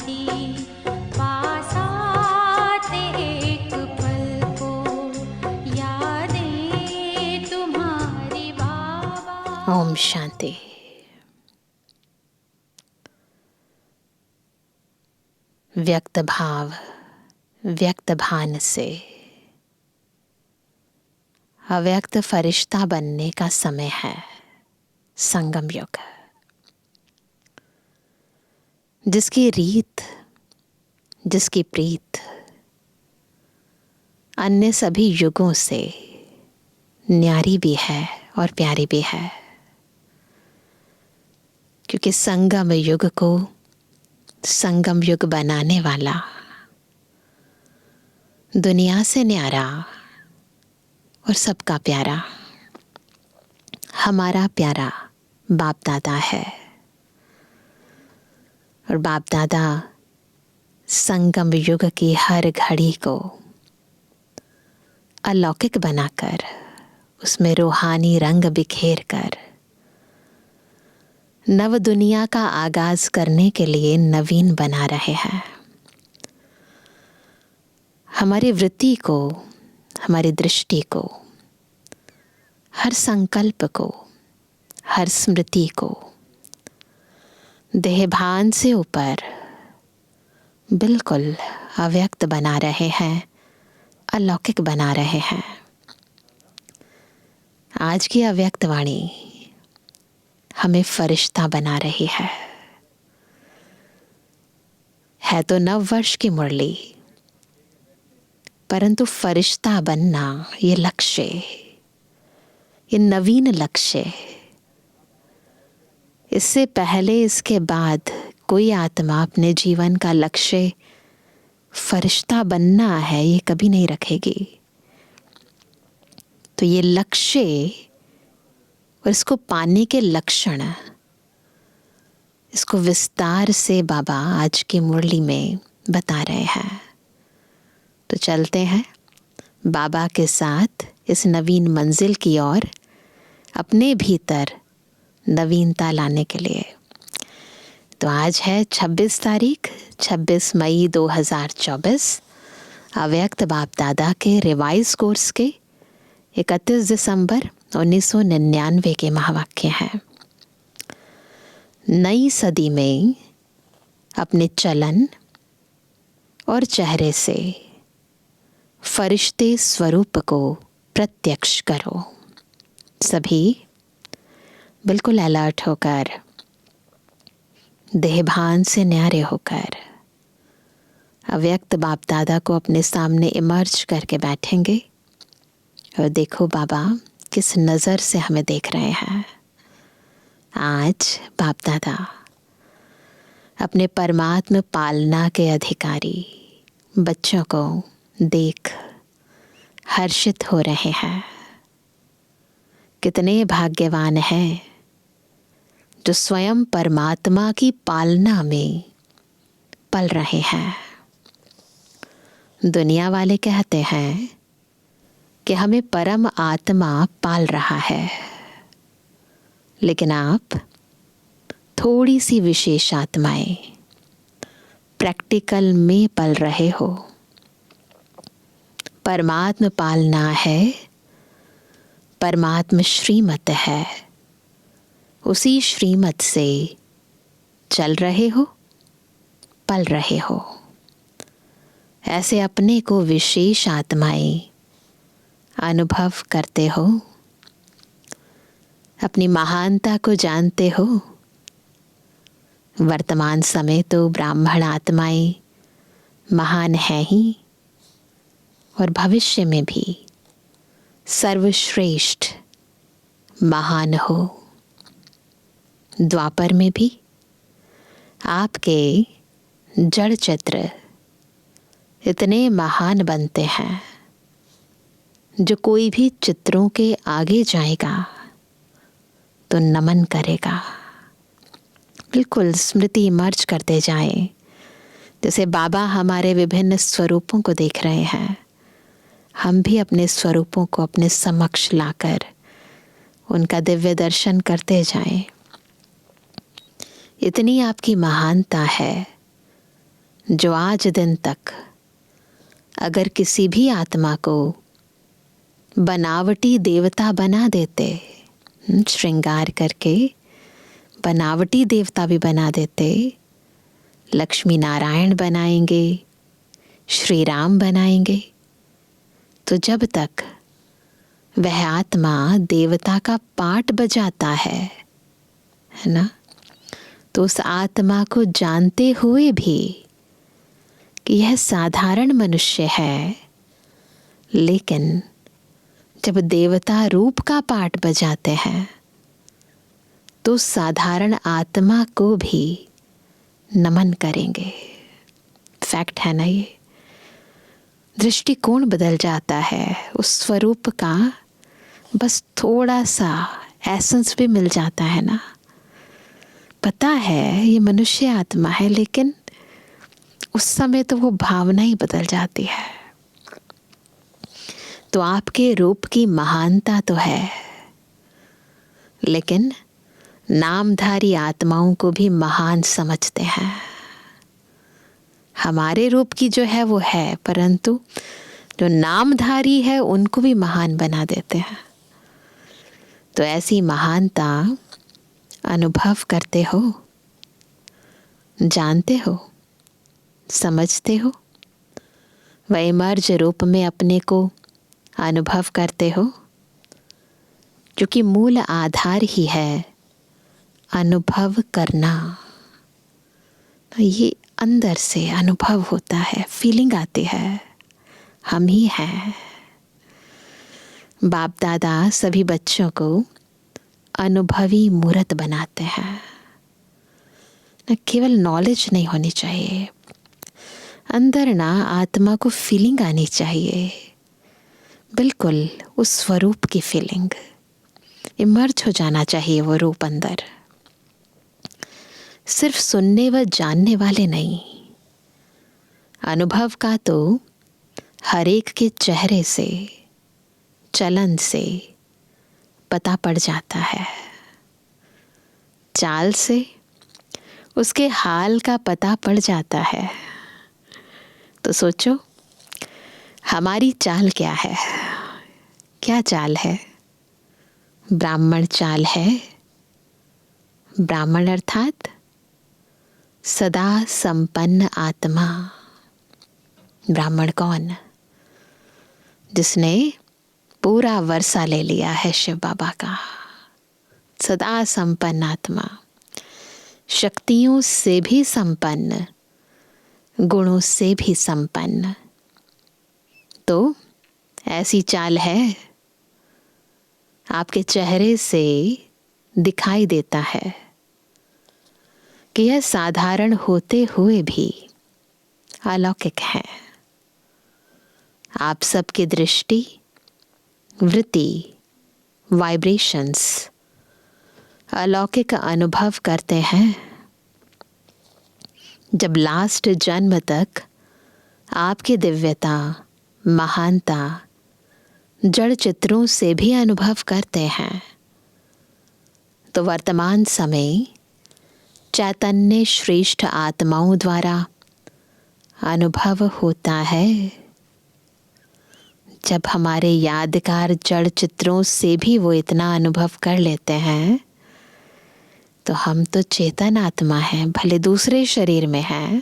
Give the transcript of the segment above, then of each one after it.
पास आते एक पल को, यादें तुम्हारी बाबा। ओम शांति। व्यक्त भाव, व्यक्त भान से अव्यक्त फरिश्ता बनने का समय है। संगम युग, जिसकी रीत, जिसकी प्रीत अन्य सभी युगों से न्यारी भी है और प्यारी भी है, क्योंकि संगम युग को संगम युग बनाने वाला दुनिया से न्यारा और सबका प्यारा हमारा प्यारा बाप दादा है। और बाप दादा संगम युग की हर घड़ी को अलौकिक बनाकर उसमें रूहानी रंग बिखेर कर नव दुनिया का आगाज करने के लिए नवीन बना रहे हैं। हमारी वृत्ति को, हमारी दृष्टि को, हर संकल्प को, हर स्मृति को देहभान से ऊपर बिल्कुल अव्यक्त बना रहे हैं, अलौकिक बना रहे हैं। आज की अव्यक्त वाणी हमें फरिश्ता बना रही है तो नव वर्ष की मुरली, परंतु फरिश्ता बनना ये लक्ष्य, ये नवीन लक्ष्य। इससे पहले इसके बाद कोई आत्मा अपने जीवन का लक्ष्य फरिश्ता बनना है ये कभी नहीं रखेगी। तो ये लक्ष्य और इसको पाने के लक्षण, इसको विस्तार से बाबा आज की मुरली में बता रहे हैं। तो चलते हैं बाबा के साथ इस नवीन मंजिल की ओर, अपने भीतर नवीनता लाने के लिए। तो आज है 26 तारीख, 26 मई 2024, अव्यक्त बाप दादा के रिवाइज कोर्स के 31 दिसंबर 1999 के महावाक्य हैं। नई सदी में अपने चलन और चेहरे से फरिश्ते स्वरूप को प्रत्यक्ष करो। सभी बिल्कुल अलर्ट होकर, देहभान से न्यारे होकर अव्यक्त बाप दादा को अपने सामने इमर्ज करके बैठेंगे और देखो बाबा किस नज़र से हमें देख रहे हैं। आज बाप दादा अपने परमात्म पालना के अधिकारी बच्चों को देख हर्षित हो रहे हैं। कितने भाग्यवान हैं जो स्वयं परमात्मा की पालना में पल रहे हैं। दुनिया वाले कहते हैं कि हमें परम आत्मा पाल रहा है, लेकिन आप थोड़ी सी विशेष आत्माएं प्रैक्टिकल में पल रहे हो। परमात्म पालना है, परमात्म श्रीमत है, उसी श्रीमत से चल रहे हो, पल रहे हो। ऐसे अपने को विशेष आत्माएं अनुभव करते हो, अपनी महानता को जानते हो। वर्तमान समय तो ब्राह्मण आत्माएं महान हैं ही, और भविष्य में भी सर्वश्रेष्ठ महान हो। द्वापर में भी आपके जड़ चित्र इतने महान बनते हैं, जो कोई भी चित्रों के आगे जाएगा तो नमन करेगा। बिल्कुल स्मृति मर्ज करते जाएं, जैसे बाबा हमारे विभिन्न स्वरूपों को देख रहे हैं, हम भी अपने स्वरूपों को अपने समक्ष लाकर उनका दिव्य दर्शन करते जाएं। इतनी आपकी महानता है जो आज दिन तक अगर किसी भी आत्मा को बनावटी देवता बना देते, श्रृंगार करके बनावटी देवता भी बना देते, लक्ष्मी नारायण बनाएंगे, श्री राम बनाएंगे, तो जब तक वह आत्मा देवता का पाठ बजाता है ना, तो उस आत्मा को जानते हुए भी कि यह साधारण मनुष्य है, लेकिन जब देवता रूप का पाठ बजाते हैं तो साधारण आत्मा को भी नमन करेंगे। फैक्ट है ना ये। दृष्टिकोण बदल जाता है, उस स्वरूप का बस थोड़ा सा एसेंस भी मिल जाता है ना। पता है ये मनुष्य आत्मा है, लेकिन उस समय तो वो भावना ही बदल जाती है। तो आपके रूप की महानता तो है, लेकिन नामधारी आत्माओं को भी महान समझते हैं। हमारे रूप की जो है वो है, परंतु जो नामधारी है उनको भी महान बना देते हैं। तो ऐसी महानता अनुभव करते हो, जानते हो, समझते हो, वैमर्ज रूप में अपने को अनुभव करते हो, क्योंकि मूल आधार ही है अनुभव करना। ये अंदर से अनुभव होता है, फीलिंग आती है, हम ही हैं। बाप दादा सभी बच्चों को अनुभवी मूर्त बनाते हैं। न केवल नॉलेज नहीं होनी चाहिए, अंदर ना आत्मा को फीलिंग आनी चाहिए, बिल्कुल उस स्वरूप की फीलिंग इमर्ज हो जाना चाहिए वो रूप अंदर। सिर्फ सुनने व जानने वाले नहीं, अनुभव का तो हर एक के चेहरे से, चलन से पता पड़ जाता है, चाल से उसके हाल का पता पड़ जाता है। तो सोचो हमारी चाल क्या है? क्या चाल है? ब्राह्मण चाल है। ब्राह्मण अर्थात सदा संपन्न आत्मा। ब्राह्मण कौन? जिसने पूरा वर्षा ले लिया है शिव बाबा का। सदा संपन्न आत्मा, शक्तियों से भी संपन्न, गुणों से भी संपन्न। तो ऐसी चाल है, आपके चेहरे से दिखाई देता है कि यह साधारण होते हुए भी अलौकिक है। आप सबकी दृष्टि, वृत्ति, वाइब्रेशंस अलौकिक अनुभव करते हैं। जब लास्ट जन्म तक आपकी दिव्यता, महानता जड़ चित्रों से भी अनुभव करते हैं, तो वर्तमान समय चैतन्य श्रेष्ठ आत्माओं द्वारा अनुभव होता है। जब हमारे यादगार जड़ चित्रों से भी वो इतना अनुभव कर लेते हैं, तो हम तो चेतन आत्मा हैं, भले दूसरे शरीर में हैं,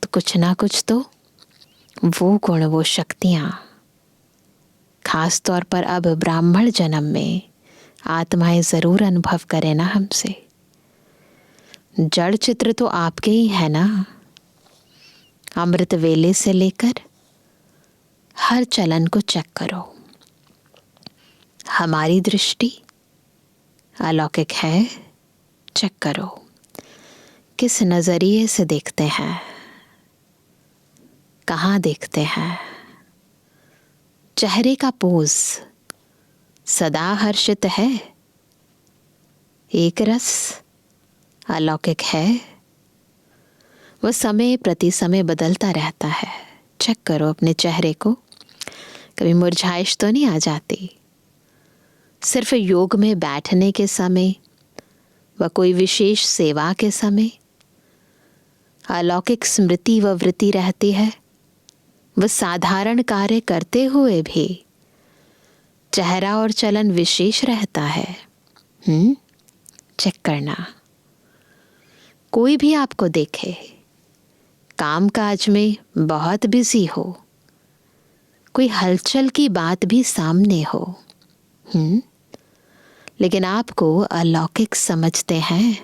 तो कुछ ना कुछ तो वो गुण, वो शक्तियाँ, खास तौर पर अब ब्राह्मण जन्म में आत्माएं जरूर अनुभव करें ना हमसे। जड़ चित्र तो आपके ही है ना। अमृत वेले से लेकर हर चलन को चेक करो, हमारी दृष्टि अलौकिक है। चेक करो किस नजरिए से देखते हैं, कहाँ देखते हैं। चेहरे का पोज सदा हर्षित है, एक रस अलौकिक है। वह समय प्रति समय बदलता रहता है। चेक करो अपने चेहरे को, कभी मुरझाइश तो नहीं आ जाती। सिर्फ योग में बैठने के समय व कोई विशेष सेवा के समय अलौकिक स्मृति व वृत्ति रहती है। वह साधारण कार्य करते हुए भी चेहरा और चलन विशेष रहता है। चेक करना। कोई भी आपको देखे, काम काज में बहुत बिजी हो, कोई हलचल की बात भी सामने हो, लेकिन आपको अलौकिक समझते हैं,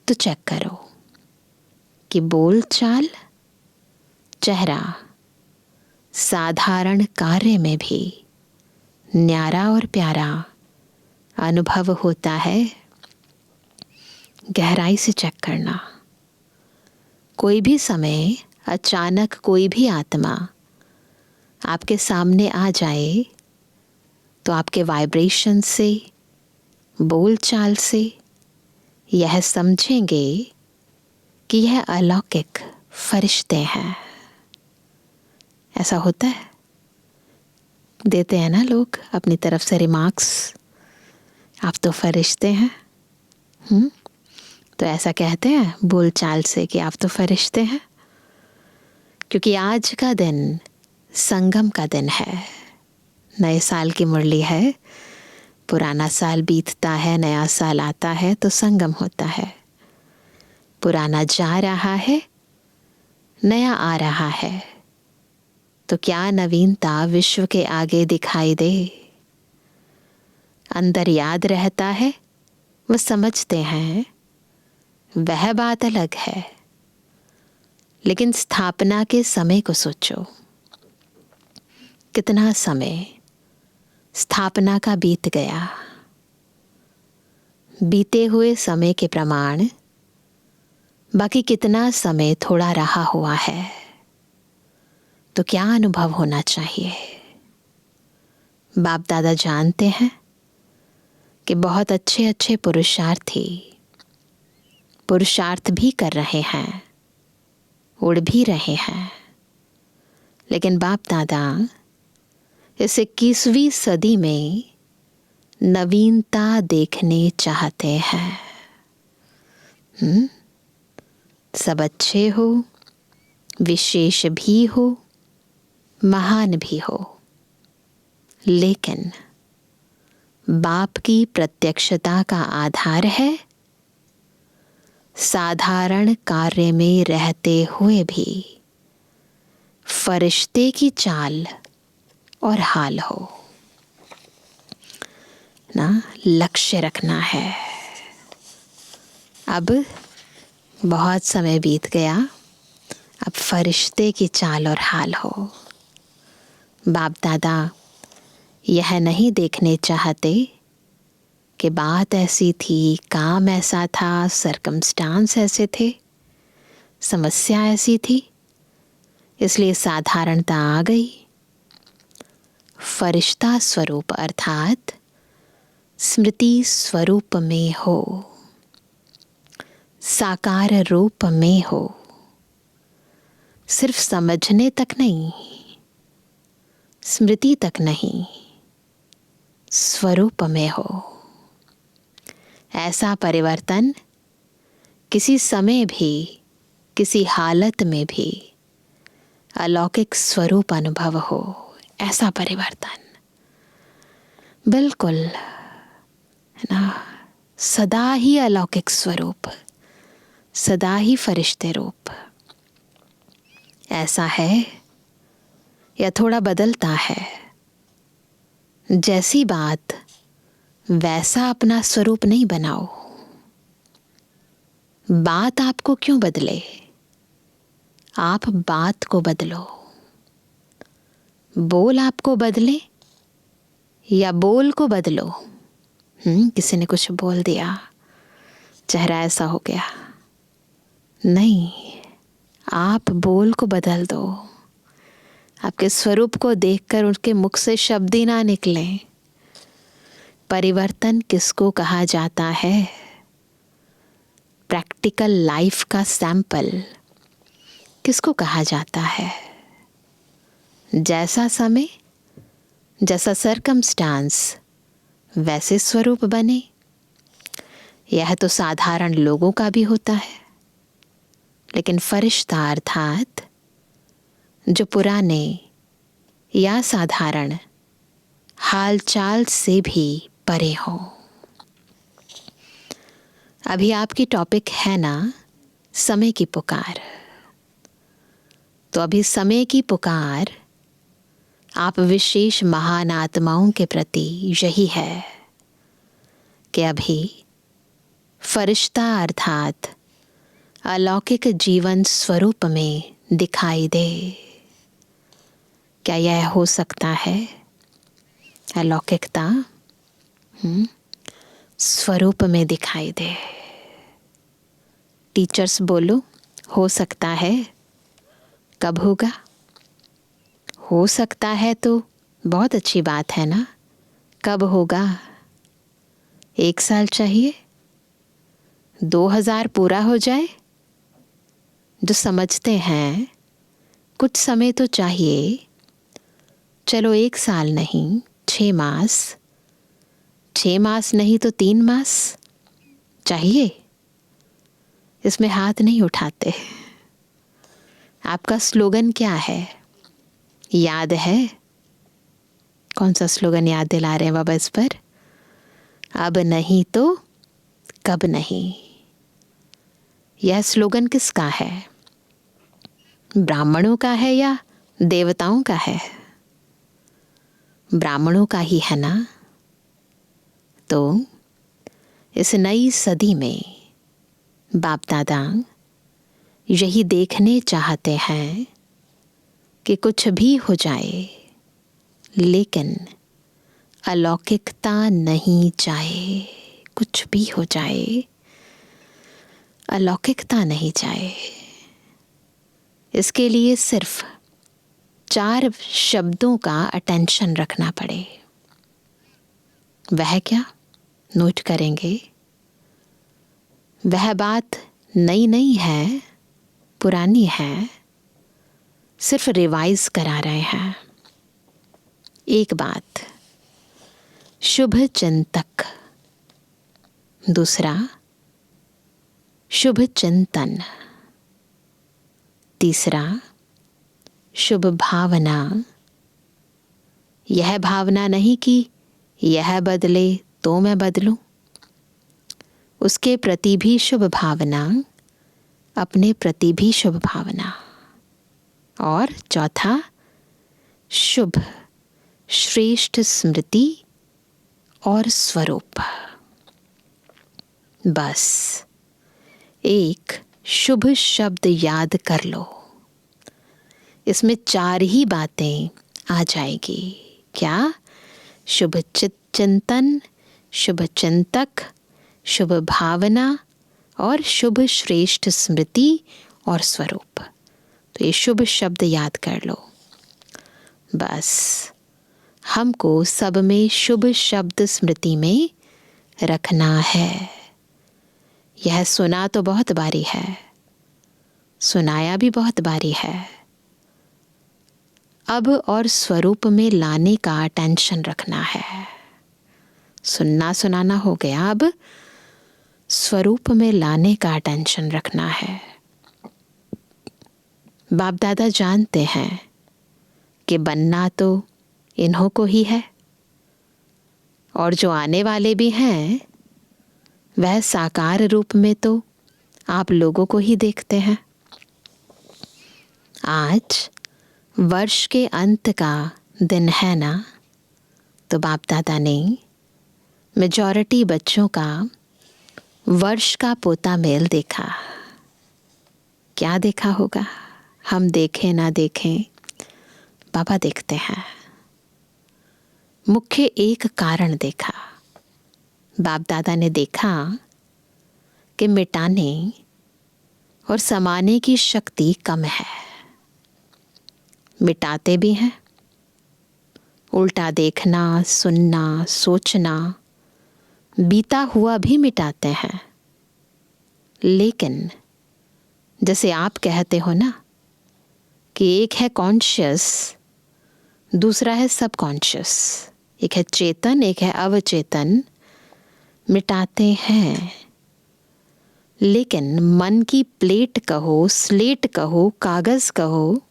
तो चेक करो कि बोल चाल, चेहरा, साधारण कार्य में भी न्यारा और प्यारा अनुभव होता है। गहराई से चेक करना। कोई भी समय अचानक कोई भी आत्मा आपके सामने आ जाए तो आपके वाइब्रेशन से, बोल चाल से यह समझेंगे कि यह अलौकिक फरिश्ते हैं। ऐसा होता है, देते हैं ना लोग अपनी तरफ से रिमार्क्स, आप तो फरिश्ते हैं। तो ऐसा कहते हैं बोल चाल से कि आप तो फरिश्ते हैं, क्योंकि आज का दिन संगम का दिन है। नए साल की मुरली है, पुराना साल बीतता है, नया साल आता है तो संगम होता है। पुराना जा रहा है, नया आ रहा है, तो क्या नवीनता विश्व के आगे दिखाई दे। अंदर याद रहता है, वो समझते हैं, वह बात अलग है। लेकिन स्थापना के समय को सोचो, कितना समय स्थापना का बीत गया। बीते हुए समय के प्रमाण बाकी कितना समय थोड़ा रहा हुआ है, तो क्या अनुभव होना चाहिए। बाप दादा जानते हैं कि बहुत अच्छे अच्छे पुरुषार्थ भी कर रहे हैं, उड़ भी रहे हैं, लेकिन बाप दादा इस 21वीं सदी में नवीनता देखने चाहते हैं। सब अच्छे हो, विशेष भी हो, महान भी हो, लेकिन बाप की प्रत्यक्षता का आधार है साधारण कार्य में रहते हुए भी फरिश्ते की चाल और हाल हो ना। लक्ष्य रखना है। अब बहुत समय बीत गया, अब फरिश्ते की चाल और हाल हो। बाप दादा यह नहीं देखने चाहते कि बात ऐसी थी, काम ऐसा था, सरकमस्टांस ऐसे थे, समस्या ऐसी थी, इसलिए साधारणता आ गई। फरिश्ता स्वरूप अर्थात स्मृति स्वरूप में हो, साकार रूप में हो, सिर्फ समझने तक नहीं, स्मृति तक नहीं, स्वरूप में हो। ऐसा परिवर्तन किसी समय भी, किसी हालत में भी अलौकिक स्वरूप अनुभव हो। ऐसा परिवर्तन बिल्कुल है ना, सदा ही अलौकिक स्वरूप, सदा ही फरिश्ते रूप। ऐसा है या थोड़ा बदलता है। जैसी बात वैसा अपना स्वरूप नहीं बनाओ। बात आपको क्यों बदले, आप बात को बदलो। बोल आपको बदले या बोल को बदलो। किसी ने कुछ बोल दिया, चेहरा ऐसा हो गया, नहीं, आप बोल को बदल दो। आपके स्वरूप को देखकर उनके मुख से शब्द ही ना निकले। परिवर्तन किसको कहा जाता है? प्रैक्टिकल लाइफ का सैंपल किसको कहा जाता है? जैसा समय, जैसा सरकमस्टांस, वैसे स्वरूप बने। यह तो साधारण लोगों का भी होता है। लेकिन फरिश्ता अर्थात जो पुराने या साधारण हालचाल से भी परे हो। अभी आपकी टॉपिक है ना समय की पुकार। तो अभी समय की पुकार आप विशेष महान आत्माओं के प्रति यही है कि अभी फरिश्ता अर्थात अलौकिक जीवन स्वरूप में दिखाई दे। क्या यह हो सकता है? अलौकिकता स्वरूप में दिखाई दे। टीचर्स बोलो, हो सकता है। कब होगा? हो सकता है तो बहुत अच्छी बात है ना। कब होगा? 1 साल चाहिए? 2000 पूरा हो जाए? जो समझते हैं कुछ समय तो चाहिए। चलो 1 साल नहीं, 6 मास, 6 मास नहीं तो 3 मास चाहिए। इसमें हाथ नहीं उठाते। आपका स्लोगन क्या है? याद है? कौन सा स्लोगन याद दिला रहे हैं बाबा इस पर? अब नहीं तो कब नहीं। यह स्लोगन किसका है? ब्राह्मणों का है या देवताओं का है? ब्राह्मणों का ही है ना। तो इस नई सदी में बाप दादा यही देखने चाहते हैं कि कुछ भी हो जाए लेकिन अलौकिकता नहीं जाए। कुछ भी हो जाए अलौकिकता नहीं जाए। इसके लिए सिर्फ 4 शब्दों का अटेंशन रखना पड़े। वह क्या? नोट करेंगे। वह बात नई नहीं है, पुरानी है, सिर्फ रिवाइज करा रहे हैं। एक बात, शुभ चिंतक। दूसरा, शुभ चिंतन। तीसरा, शुभ भावना। यह भावना नहीं कि यह बदले तो मैं बदलूं। उसके प्रति भी शुभ भावना, अपने प्रति भी शुभ भावना। और चौथा, शुभ श्रेष्ठ स्मृति और स्वरूप। बस एक शुभ शब्द याद कर लो। इसमें 4 ही बातें आ जाएगी। क्या? शुभ चिंतन, शुभ चिंतक, शुभ भावना और शुभ श्रेष्ठ स्मृति और स्वरूप। तो ये शुभ शब्द याद कर लो। बस हमको सब में शुभ शब्द स्मृति में रखना है। यह सुना तो बहुत बारी है, सुनाया भी बहुत बारी है। अब और स्वरूप में लाने का टेंशन रखना है। सुनना सुनाना हो गया, अब स्वरूप में लाने का टेंशन रखना है। बाप दादा जानते हैं कि बनना तो इन्हों को ही है और जो आने वाले भी हैं वह साकार रूप में तो आप लोगों को ही देखते हैं। आज वर्ष के अंत का दिन है ना, तो बाप दादा ने मेजॉरिटी बच्चों का वर्ष का पोता मेल देखा। क्या देखा होगा? हम देखें ना देखें, बाबा देखते हैं। मुख्य एक कारण देखा। बाप दादा ने देखा कि मिटाने और समाने की शक्ति कम है। मिटाते भी हैं, उल्टा देखना, सुनना, सोचना, बीता हुआ भी मिटाते हैं। लेकिन जैसे आप कहते हो ना कि एक है कॉन्शियस, दूसरा है सबकॉन्शियस। एक है चेतन, एक है अवचेतन। मिटाते हैं। लेकिन मन की प्लेट कहो, स्लेट कहो, कागज़ कहो,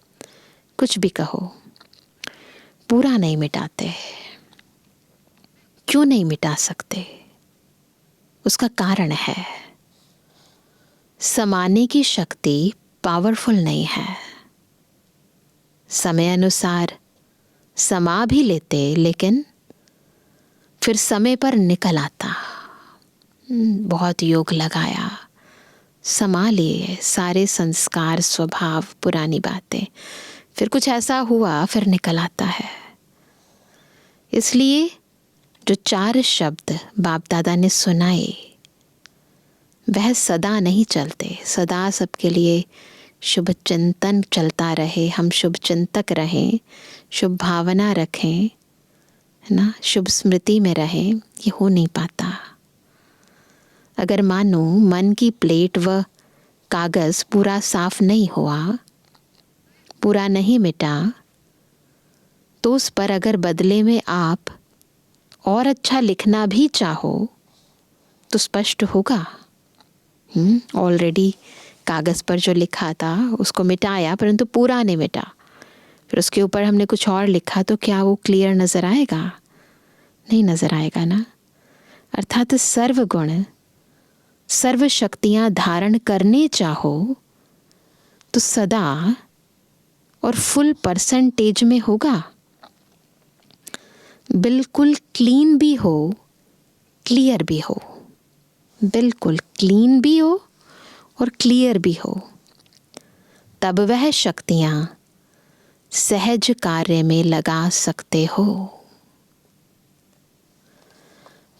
कुछ भी कहो, पूरा नहीं मिटाते। क्यों नहीं मिटा सकते? उसका कारण है समाने की शक्ति पावरफुल नहीं है। समय अनुसार समा भी लेते, लेकिन फिर समय पर निकल आता। बहुत योग लगाया, समा लिए सारे संस्कार, स्वभाव, पुरानी बातें, फिर कुछ ऐसा हुआ, फिर निकल आता है। इसलिए जो 4 शब्द बाप दादा ने सुनाए वह सदा नहीं चलते। सदा सबके लिए शुभ चिंतन चलता रहे, हम शुभ चिंतक रहें, शुभ भावना रखें, है ना, शुभ स्मृति में रहें, ये हो नहीं पाता। अगर मानो मन की प्लेट व कागज़ पूरा साफ नहीं हुआ, पूरा नहीं मिटा, तो उस पर अगर बदले में आप और अच्छा लिखना भी चाहो तो स्पष्ट होगा। ऑलरेडी कागज़ पर जो लिखा था उसको मिटाया, परंतु पूरा नहीं मिटा, फिर उसके ऊपर हमने कुछ और लिखा, तो क्या वो क्लियर नज़र आएगा? नहीं नज़र आएगा ना। अर्थात सर्वगुण, सर्व शक्तियाँ धारण करने चाहो तो सदा और फुल परसेंटेज में होगा। बिल्कुल क्लीन भी हो, क्लियर भी हो, बिल्कुल क्लीन भी हो और क्लियर भी हो, तब वह शक्तियाँ सहज कार्य में लगा सकते हो।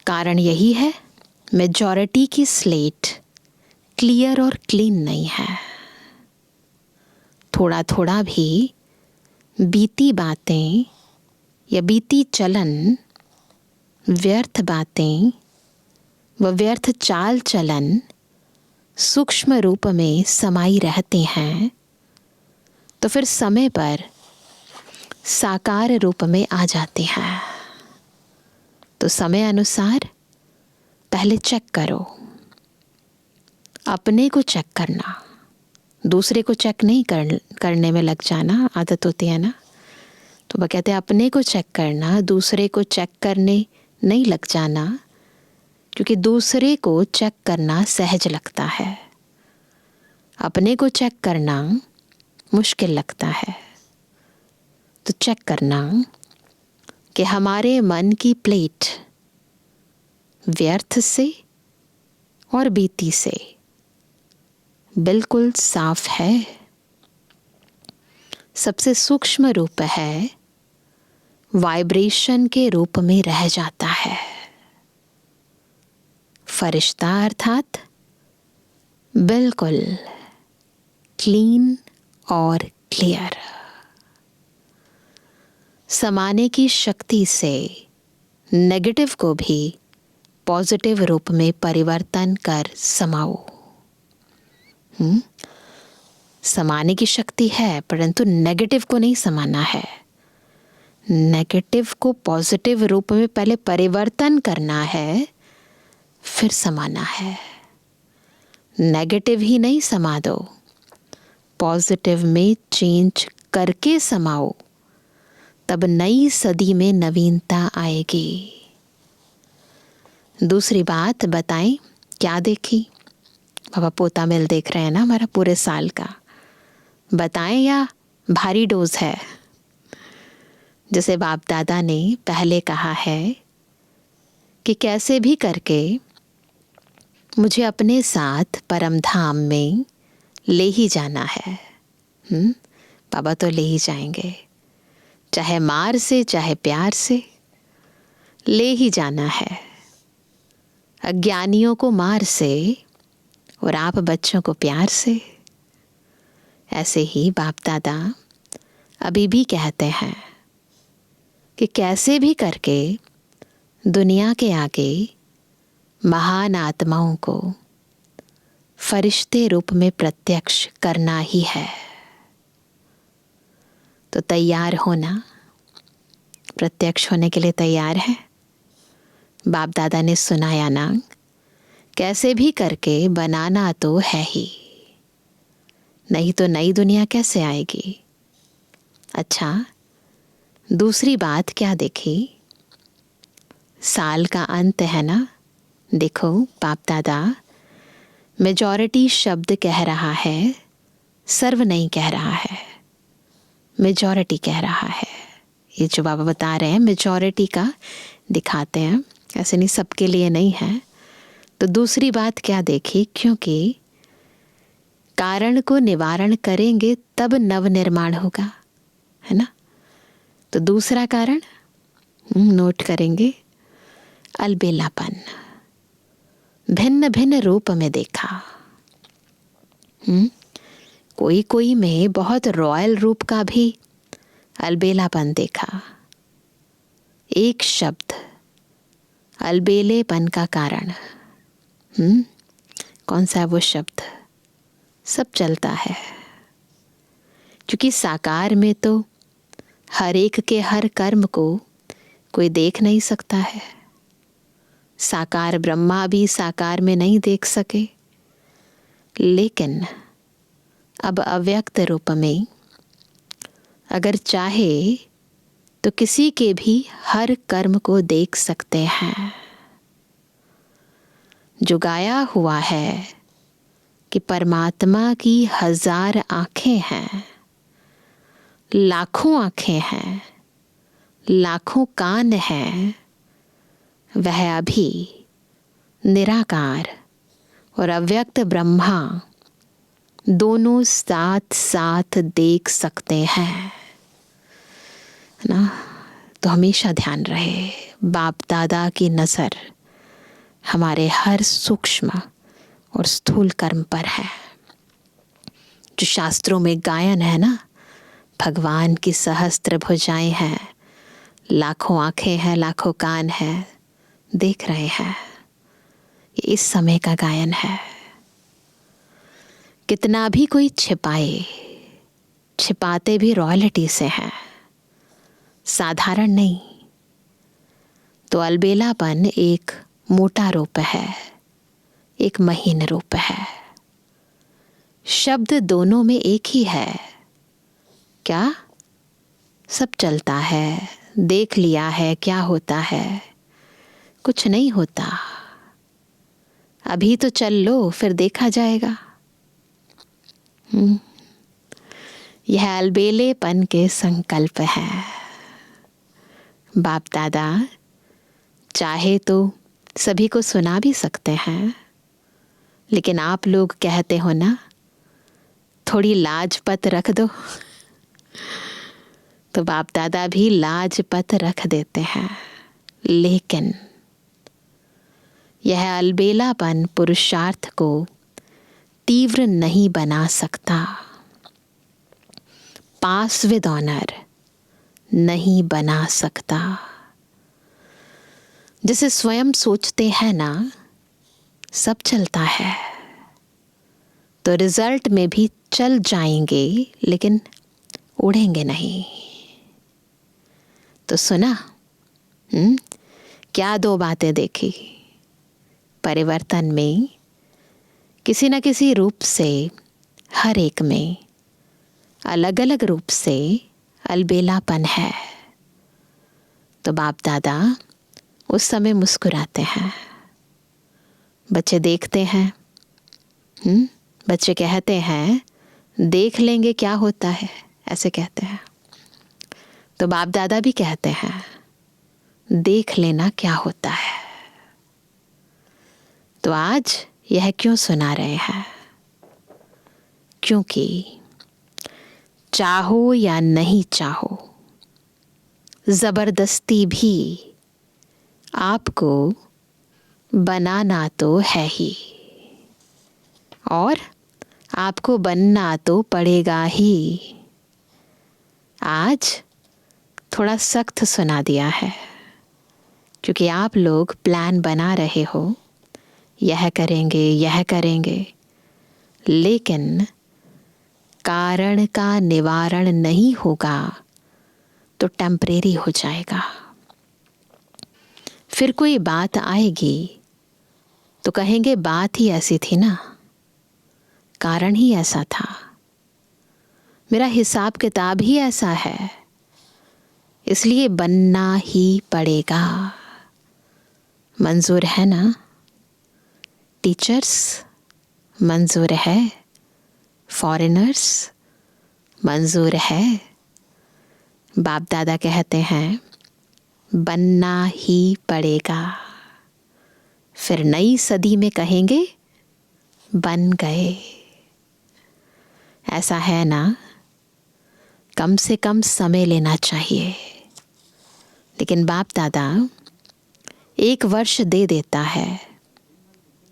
कारण यही है मेजॉरिटी की स्लेट क्लियर और क्लीन नहीं है। थोड़ा थोड़ा भी बीती बातें या बीती चलन, व्यर्थ बातें व व्यर्थ चाल चलन सूक्ष्म रूप में समाई रहते हैं, तो फिर समय पर साकार रूप में आ जाते हैं। तो समय अनुसार पहले चेक करो, अपने को चेक करना, दूसरे को चेक नहीं करने में लग जाना आदत होती है ना। तो वह कहते हैं अपने को चेक करना, दूसरे को चेक करने नहीं लग जाना, क्योंकि दूसरे को चेक करना सहज लगता है, अपने को चेक करना मुश्किल लगता है। तो चेक करना कि हमारे मन की प्लेट व्यर्थ से और बीती से बिल्कुल साफ है। सबसे सूक्ष्म रूप है, वाइब्रेशन के रूप में रह जाता है। फरिश्ता अर्थात बिल्कुल क्लीन और क्लियर। समाने की शक्ति से नेगेटिव को भी पॉजिटिव रूप में परिवर्तन कर समाओ। समाने की शक्ति है, परंतु नेगेटिव को नहीं समाना है। नेगेटिव को पॉजिटिव रूप में पहले परिवर्तन करना है, फिर समाना है। नेगेटिव ही नहीं समा दो, पॉजिटिव में चेंज करके समाओ, तब नई सदी में नवीनता आएगी। दूसरी बात बताएं, क्या देखी? बाबा पोता मिल देख रहे हैं ना हमारा पूरे साल का। बताएं या भारी डोज है? जैसे बाप दादा ने पहले कहा है कि कैसे भी करके मुझे अपने साथ परम धाम में ले ही जाना है। बाबा तो ले ही जाएंगे, चाहे मार से चाहे प्यार से ले ही जाना है। अज्ञानियों को मार से और आप बच्चों को प्यार से। ऐसे ही बाप दादा अभी भी कहते हैं कि कैसे भी करके दुनिया के आगे महान आत्माओं को फरिश्ते रूप में प्रत्यक्ष करना ही है। तो तैयार होना, प्रत्यक्ष होने के लिए तैयार है? बाप दादा ने सुनाया ना कैसे भी करके बनाना तो है ही, नहीं तो नई दुनिया कैसे आएगी। अच्छा, दूसरी बात क्या देखी, साल का अंत है ना। देखो बाप दादा मेजॉरिटी शब्द कह रहा है, सर्व नहीं कह रहा है, मेजॉरिटी कह रहा है। ये जो बाबा बता रहे हैं मेजॉरिटी का दिखाते हैं, ऐसे नहीं सबके लिए नहीं है। तो दूसरी बात क्या देखी, क्योंकि कारण को निवारण करेंगे तब नव निर्माण होगा, है ना। तो दूसरा कारण नोट करेंगे, अलबेलापन, भिन्न भिन्न रूप में देखा। कोई कोई में बहुत रॉयल रूप का भी अलबेलापन देखा। एक शब्द अलबेलेपन का कारण कौन सा है वो शब्द, सब चलता है। क्योंकि साकार में तो हर एक के हर कर्म को कोई देख नहीं सकता है। साकार ब्रह्मा भी साकार में नहीं देख सके, लेकिन अब अव्यक्त रूप में अगर चाहे तो किसी के भी हर कर्म को देख सकते हैं। जो गाया हुआ है कि परमात्मा की 1000 आँखें हैं, लाखों आँखें हैं, लाखों कान हैं, वह अभी निराकार और अव्यक्त ब्रह्मा दोनों साथ साथ देख सकते हैं ना। तो हमेशा ध्यान रहे, बाप दादा की नज़र हमारे हर सूक्ष्म और स्थूल कर्म पर है। जो शास्त्रों में गायन है ना, भगवान की सहस्त्र भुजाएं हैं, लाखों आंखें हैं, लाखों कान हैं, देख रहे हैं। ये इस समय का गायन है। कितना भी कोई छिपाए, छिपाते भी रॉयल्टी से हैं, साधारण नहीं। तो अलबेलापन एक मोटा रूप है, एक महीन रूप है। शब्द दोनों में एक ही है। क्या सब चलता है, देख लिया है क्या होता है, कुछ नहीं होता। अभी तो चल लो, फिर देखा जाएगा। यह अलबेलेपन के संकल्प है। बाप दादा चाहे तो सभी को सुना भी सकते हैं, लेकिन आप लोग कहते हो ना, थोड़ी लाजपत रख दो, तो बाप दादा भी लाजपत रख देते हैं। लेकिन यह अलबेलापन पुरुषार्थ को तीव्र नहीं बना सकता, पास विद ऑनर नहीं बना सकता। जिसे स्वयं सोचते हैं ना, सब चलता है, तो रिजल्ट में भी चल जाएंगे, लेकिन उड़ेंगे नहीं। तो सुना क्या दो बातें देखी, परिवर्तन में किसी न किसी रूप से हर एक में अलग अलग रूप से अलबेलापन है। तो बाप दादा उस समय मुस्कुराते हैं। बच्चे देखते हैं, बच्चे कहते हैं देख लेंगे क्या होता है, ऐसे कहते हैं। तो बाप दादा भी कहते हैं देख लेना क्या होता है। तो आज यह क्यों सुना रहे हैं, क्योंकि चाहो या नहीं चाहो, जबरदस्ती भी आपको बनाना तो है ही, और आपको बनना तो पड़ेगा ही। आज थोड़ा सख्त सुना दिया है, क्योंकि आप लोग प्लान बना रहे हो, यह करेंगे यह करेंगे, लेकिन कारण का निवारण नहीं होगा तो टेम्परेरी हो जाएगा। फिर कोई बात आएगी तो कहेंगे बात ही ऐसी थी ना, कारण ही ऐसा था, मेरा हिसाब किताब ही ऐसा है, इसलिए बनना ही पड़ेगा। मंजूर है ना टीचर्स? मंजूर है फॉरेनर्स? मंजूर है? बाप दादा कहते हैं बनना ही पड़ेगा। फिर नई सदी में कहेंगे बन गए। ऐसा है ना, कम से कम समय लेना चाहिए। लेकिन बाप दादा 1 वर्ष दे देता है,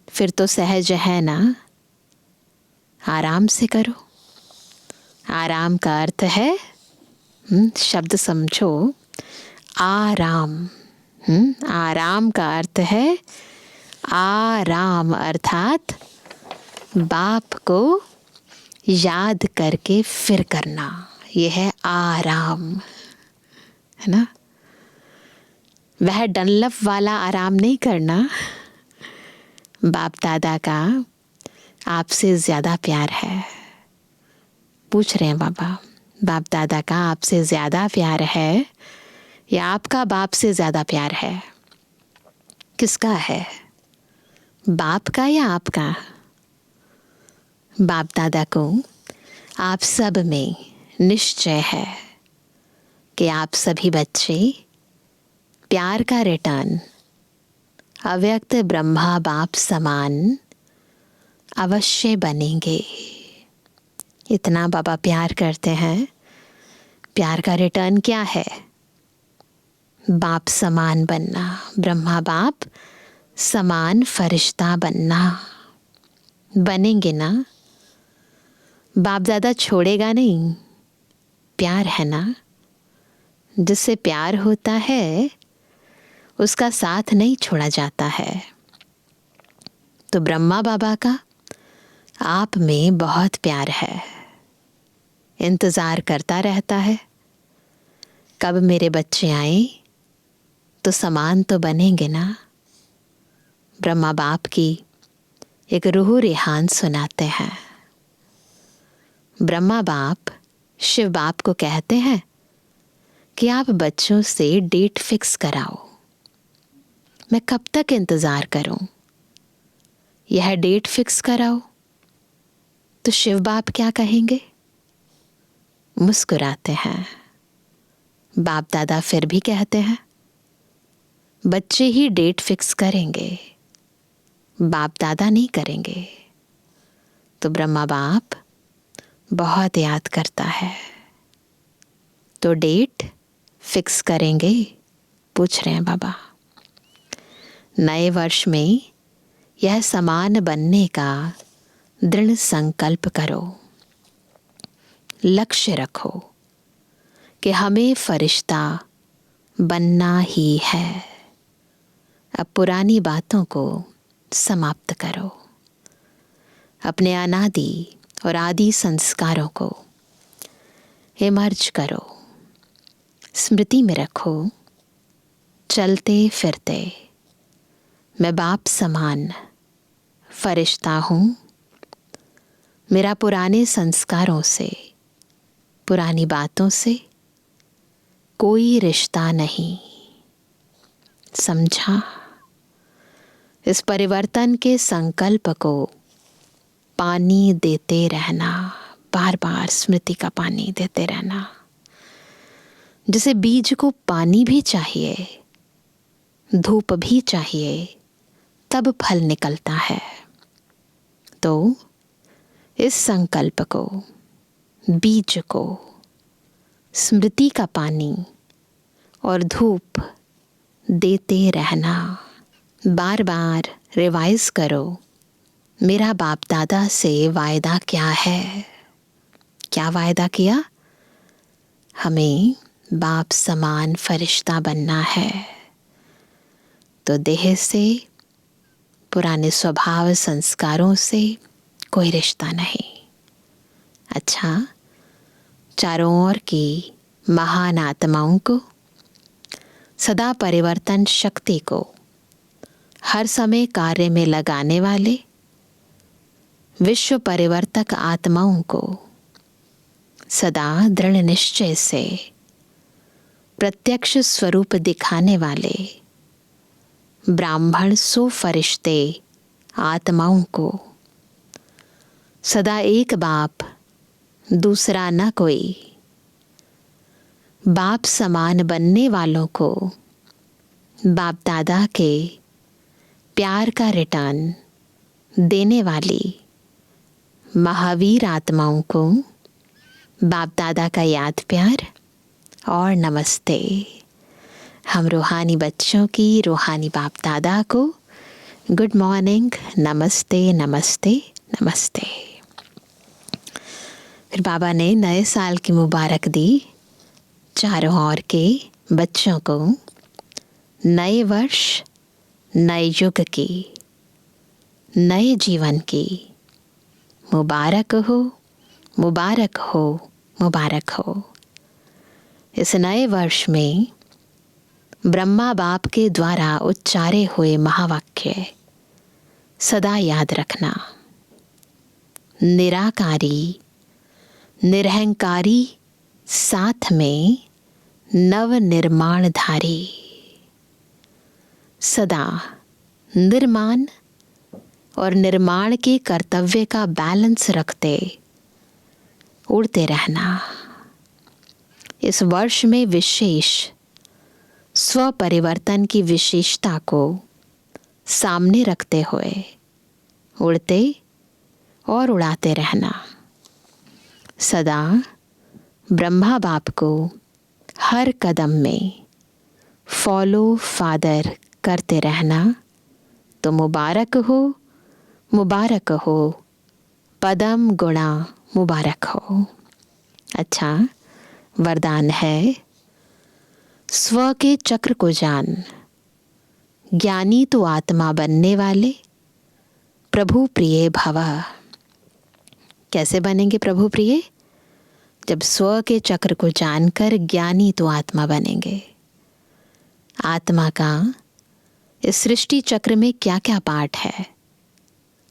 फिर तो सहज है ना, आराम से करो। आराम का अर्थ है, शब्द समझो, आराम। आराम का अर्थ है आराम, अर्थात बाप को याद करके फिर करना, यह है आराम, है ना। वह डनलप वाला आराम नहीं करना। बाप दादा का आपसे ज़्यादा प्यार है। पूछ रहे हैं बाबा, बाप दादा का आपसे ज़्यादा प्यार है या आपका बाप से ज़्यादा प्यार है? किसका है, बाप का या आपका? बाप दादा को आप सब में निश्चय है कि आप सभी बच्चे प्यार का रिटर्न अव्यक्त ब्रह्मा बाप समान अवश्य बनेंगे। इतना बाबा प्यार करते हैं। प्यार का रिटर्न क्या है? बाप समान बनना, ब्रह्मा बाप समान फरिश्ता बनना। बनेंगे ना? बाप दादा छोड़ेगा नहीं। प्यार है ना, जिससे प्यार होता है उसका साथ नहीं छोड़ा जाता है। तो ब्रह्मा बाबा का आप में बहुत प्यार है, इंतज़ार करता रहता है कब मेरे बच्चे आए तो समान तो बनेंगे ना। ब्रह्मा बाप की एक रूह रेहान सुनाते हैं। ब्रह्मा बाप शिव बाप को कहते हैं कि आप बच्चों से डेट फिक्स कराओ, मैं कब तक इंतज़ार करूं? यह डेट फिक्स कराओ। तो शिव बाप क्या कहेंगे? मुस्कुराते हैं। बाप दादा फिर भी कहते हैं बच्चे ही डेट फिक्स करेंगे, बाप दादा नहीं करेंगे। तो ब्रह्मा बाप बहुत याद करता है। तो डेट फिक्स करेंगे? पूछ रहे हैं बाबा। नए वर्ष में यह समान बनने का दृढ़ संकल्प करो, लक्ष्य रखो कि हमें फरिश्ता बनना ही है। अब पुरानी बातों को समाप्त करो, अपने अनादि और आदि संस्कारों को इमर्ज करो, स्मृति में रखो। चलते फिरते मैं बाप समान फरिश्ता हूँ। मेरा पुराने संस्कारों से, पुरानी बातों से कोई रिश्ता नहीं। समझा? इस परिवर्तन के संकल्प को पानी देते रहना, बार बार स्मृति का पानी देते रहना। जैसे बीज को पानी भी चाहिए, धूप भी चाहिए, तब फल निकलता है। तो इस संकल्प को, बीज को स्मृति का पानी और धूप देते रहना। बार बार रिवाइज करो, मेरा बाप दादा से वायदा क्या है? क्या वायदा किया? हमें बाप समान फरिश्ता बनना है। तो देह से, पुराने स्वभाव संस्कारों से कोई रिश्ता नहीं। अच्छा, चारों ओर की महान आत्माओं को, सदा परिवर्तन शक्ति को हर समय कार्य में लगाने वाले विश्व परिवर्तक आत्माओं को सदा दृढ़ निश्चय से प्रत्यक्ष स्वरूप दिखाने वाले ब्राह्मण सो फरिश्ते आत्माओं को सदा एक बाप दूसरा न कोई बाप समान बनने वालों को बाप दादा के प्यार का रिटर्न देने वाली महावीर आत्माओं को बाप दादा का याद प्यार और नमस्ते। हम रूहानी बच्चों की रूहानी बाप दादा को गुड मॉर्निंग, नमस्ते नमस्ते नमस्ते। फिर बाबा ने नए साल की मुबारक दी चारों ओर के बच्चों को। नए वर्ष, नए युग की, नए जीवन की मुबारक हो, मुबारक हो, मुबारक हो। इस नए वर्ष में ब्रह्मा बाप के द्वारा उच्चारे हुए महावाक्य सदा याद रखना। निराकारी, निरहंकारी, साथ में नव निर्माणधारी। सदा निर्माण और निर्माण के कर्तव्य का बैलेंस रखते उड़ते रहना। इस वर्ष में विशेष स्व परिवर्तन की विशेषता को सामने रखते हुए उड़ते और उड़ाते रहना। सदा ब्रह्मा बाप को हर कदम में फॉलो फादर करते रहना। तो मुबारक हो, मुबारक हो, पदम गुणा मुबारक हो। अच्छा, वरदान है स्व के चक्र को जान, ज्ञानी तो आत्मा बनने वाले प्रभु प्रिय भव। कैसे बनेंगे प्रभु प्रिय? जब स्व के चक्र को जानकर ज्ञानी तो आत्मा बनेंगे। आत्मा का इस सृष्टि चक्र में क्या क्या पार्ट है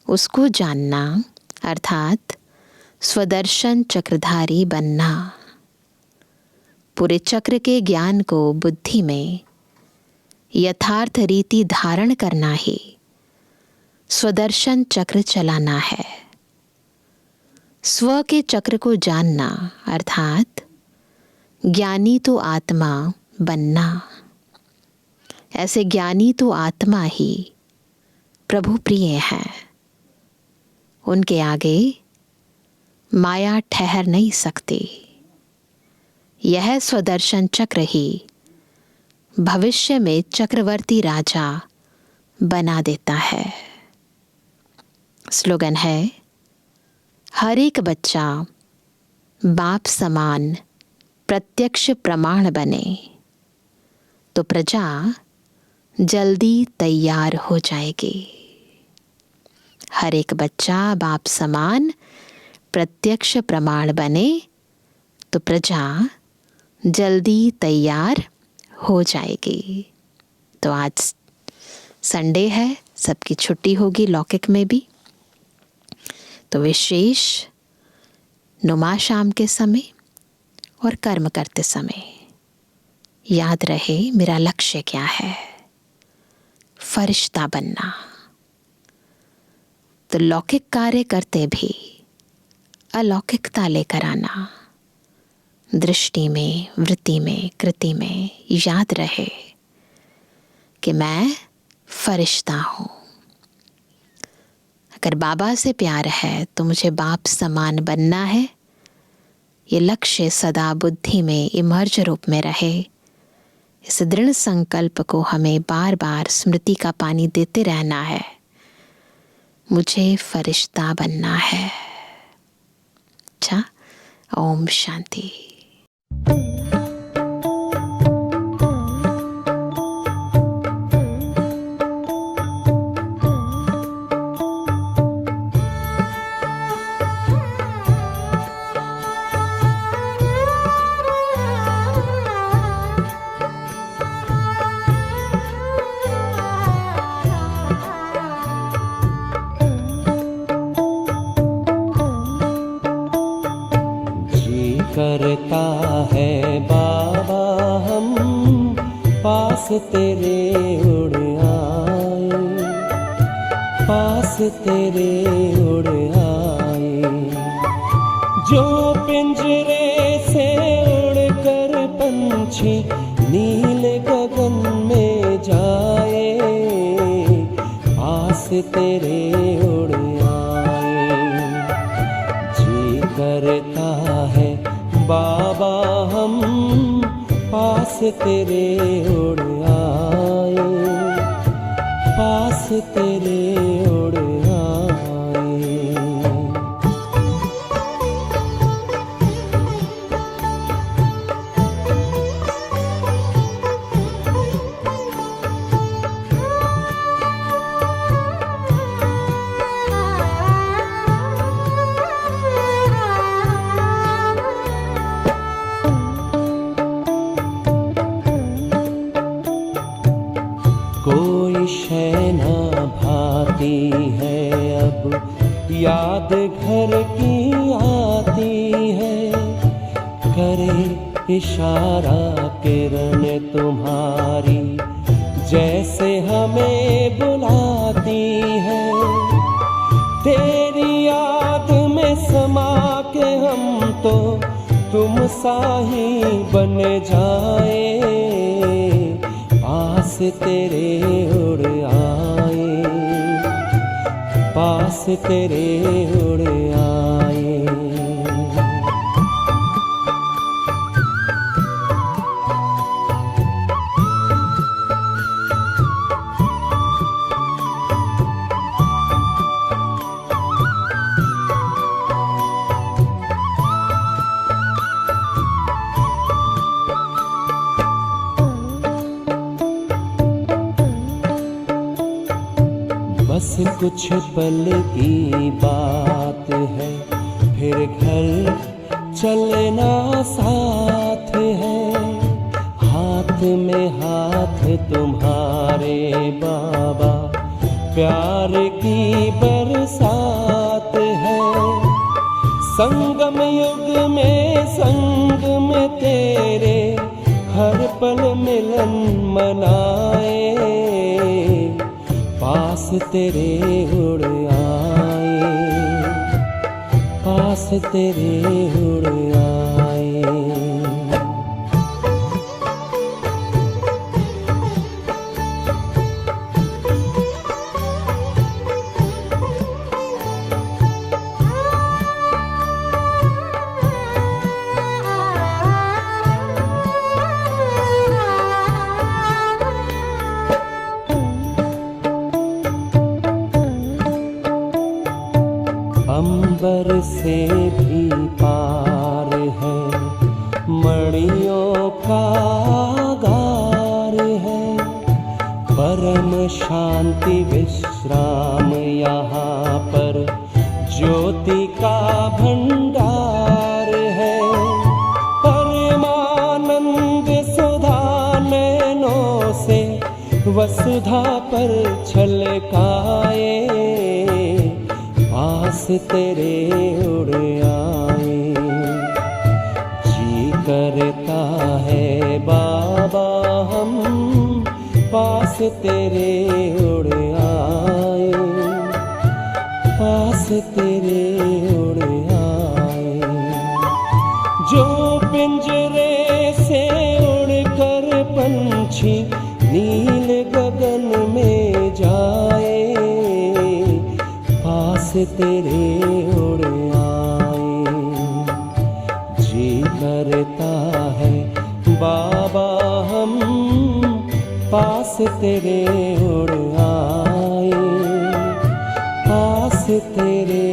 उसको जानना, अर्थात स्वदर्शन चक्रधारी बनना। पूरे चक्र के ज्ञान को बुद्धि में यथार्थ रीति धारण करना ही स्वदर्शन चक्र चलाना है। स्व के चक्र को जानना अर्थात ज्ञानी तो आत्मा बनना। ऐसे ज्ञानी तो आत्मा ही प्रभु प्रिय है। उनके आगे माया ठहर नहीं सकती। यह स्वदर्शन चक्र ही भविष्य में चक्रवर्ती राजा बना देता है। स्लोगन है, हर एक बच्चा बाप समान प्रत्यक्ष प्रमाण बने तो प्रजा जल्दी तैयार हो जाएगी। हर एक बच्चा बाप समान प्रत्यक्ष प्रमाण बने तो प्रजा जल्दी तैयार हो जाएगी। तो आज संडे है, सबकी छुट्टी होगी लौकिक में भी। तो विशेष नुमा शाम के समय और कर्म करते समय याद रहे मेरा लक्ष्य क्या है, फरिश्ता बनना। तो लौकिक कार्य करते भी अलौकिकता लेकर आना। दृष्टि में, वृत्ति में, कृति में याद रहे कि मैं फरिश्ता हूँ। अगर बाबा से प्यार है तो मुझे बाप समान बनना है। ये लक्ष्य सदा बुद्धि में इमर्ज रूप में रहे। इस दृढ़ संकल्प को हमें बार बार स्मृति का पानी देते रहना है। मुझे फरिश्ता बनना है। अच्छा, ओम शांति। करता है बाबा हम पास तेरे उड़ आए, पास तेरे उड़ आए। जो पिंजरे से उड़कर पंछी नीले गगन में जाए, पास तेरे उड़ आए। जी करता है बाबा हम पास तेरे उड़ आए, पास तेरे उड़ आए। कोई शय न भाती है अब याद घर की आती है, करे इशारा किरण तुम्हारी जैसे हमें बुलाती है। तेरी याद में समा के हम तो तुम सा ही बन जाए, पास तेरे उड़ आए, पास तेरे उड़ आए। बस कुछ पल की बात है, फिर घर चलना साथ है। हाथ में हाथ तुम्हारे बाबा प्यार की बरसात है। संगम युग में संग में तेरे हर पल मिलन मनाए, पास तेरे उड़ आए, पास तेरे उड़ आए। अंबर से भी पार है, मणियों का गार है। परम शांति विश्राम यहाँ पर ज्योति का भंडार है। परमानंद सुधा नैनों से वसुधा पर छलकाए, पास तेरे उड़ आए। जी करता है बाबा हम पास तेरे उड़ आए, पास तेरे उड़ आए। जो पिंजरे से उड़कर पंछी नील गगन में जाए, पास तेरे उड़ आए। जी करता है बाबा हम पास तेरे उड़ आए, पास तेरे